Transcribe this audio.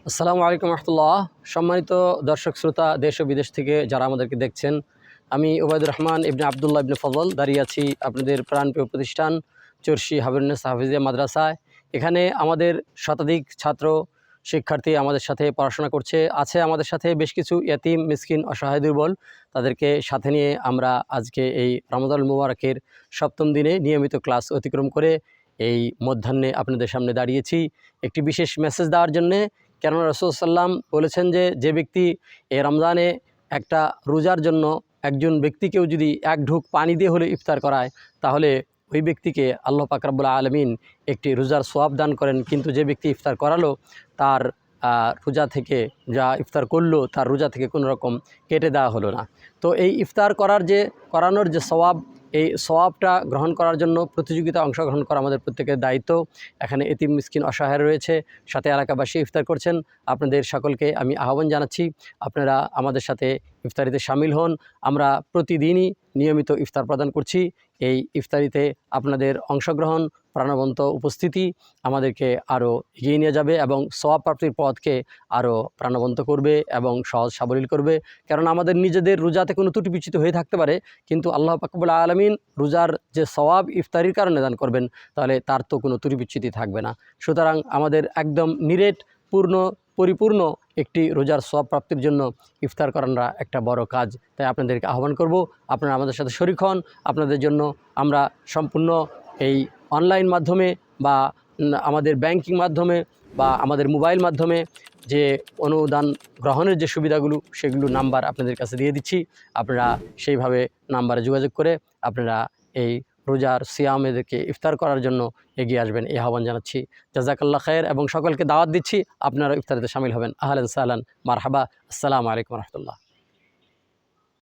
আসসালামু আলাইকুম রহমতুল্লাহ। সম্মানিত দর্শক শ্রোতা, দেশ ও বিদেশ থেকে যারা আমাদেরকে দেখছেন, আমি ওবায়দুর রহমান ইবনে আবদুল্লাহ ইবনে ফজল দাঁড়িয়ে আছি আপনাদের প্রাণপ্রিয় প্রতিষ্ঠান চরশী হাবিবুন্নেছা হাফিজিয়া মাদ্রাসায়। এখানে আমাদের শতাধিক ছাত্র শিক্ষার্থী আমাদের সাথে পড়াশোনা করছে। আছে আমাদের সাথে বেশ কিছু ইয়াতিম, মিসকিন, অসহায়, দুর্বল। তাদেরকে সাথে নিয়ে আমরা আজকে এই রমাদানুল মুবারকের সপ্তম দিনে নিয়মিত ক্লাস অতিক্রম করে এই মধ্যাহ্নে আপনাদের সামনে দাঁড়িয়েছি একটি বিশেষ মেসেজ দেওয়ার জন্যে। কেননা রাসূলুল্লাহ সাল্লাম বলেছেন যে ব্যক্তি এই রমজানে একটা রোজার জন্য একজন ব্যক্তিকেও যদি এক ঢুক পানি দিয়ে হলে ইফতার করায়, তাহলে ওই ব্যক্তিকে আল্লাহ পাক রব্বুল আলামিন একটি রোজার সওয়াব দান করেন। কিন্তু যে ব্যক্তি ইফতার করালো, তার রোজা থেকে যা ইফতার করলো, তার রোজা থেকে কোনো রকম কেটে দেওয়া হলো না। তো এই ইফতার করানোর যে সওয়াব, এই সওয়াবটা গ্রহণ করার জন্য প্রতিযোগিতায় অংশগ্রহণ করা আমাদের প্রত্যেকের দায়িত্ব। এখানে এতিম, মিসকিন, অসহায় রয়েছে, সাথে এলাকাবাসী ইফতার করছেন। আপনাদের সকলকে আমি আহ্বান জানাচ্ছি, আপনারা আমাদের সাথে ইফতারিতে শামিল হন। আমরা প্রতিদিনই নিয়মিত ইফতার প্রদান করছি। এই ইফতারিতে আপনাদের অংশগ্রহণ, প্রাণবন্ত উপস্থিতি আমাদেরকে আরও এগিয়ে নিয়ে যাবে এবং সওয়াব প্রাপ্তির পথকে আরও প্রাণবন্ত করবে এবং সহজ সাবলীল করবে। কারণ আমাদের নিজেদের রোজাতে কোনো ত্রুটি বিচ্যুতি হয়ে থাকতে পারে, কিন্তু আল্লাহ পাক রব্বুল আলামিন রোজার যে সওয়াব ইফতারির কারণে দান করবেন, তাহলে তার তো কোনো ত্রুটি বিচ্যুতি থাকবে না। সুতরাং আমাদের একদম নিরেট, পরিপূর্ণ একটি রোজার সওয়াব প্রাপ্তির জন্য ইফতার করানোটা একটা বড় কাজ। তাই আপনাদেরকে আহ্বান করব, আপনারা আমাদের সাথে শরীক হন। আপনাদের জন্য আমরা সম্পূর্ণ এই অনলাইন মাধ্যমে বা আমাদের ব্যাংকিং মাধ্যমে বা আমাদের মোবাইল মাধ্যমে যে অনুদান গ্রহণের যে সুবিধাগুলো, সেগুলো নাম্বার আপনাদের কাছে দিয়ে দিচ্ছি। আপনারা সেইভাবে নাম্বারে যোগাযোগ করে আপনারা এই রোজার সিয়ামেদেরকে ইফতার করার জন্য এগিয়ে আসবেন, এই আহ্বান জানাচ্ছি। জাযাকাল্লাহ খায়ের। এবং সকলকে দাওয়াত দিচ্ছি, আপনারা ইফতারিতে শামিল হবেন। আহলান সাহলান, মারহাবা। আসসালামু আলাইকুম রহমতুল্লাহ।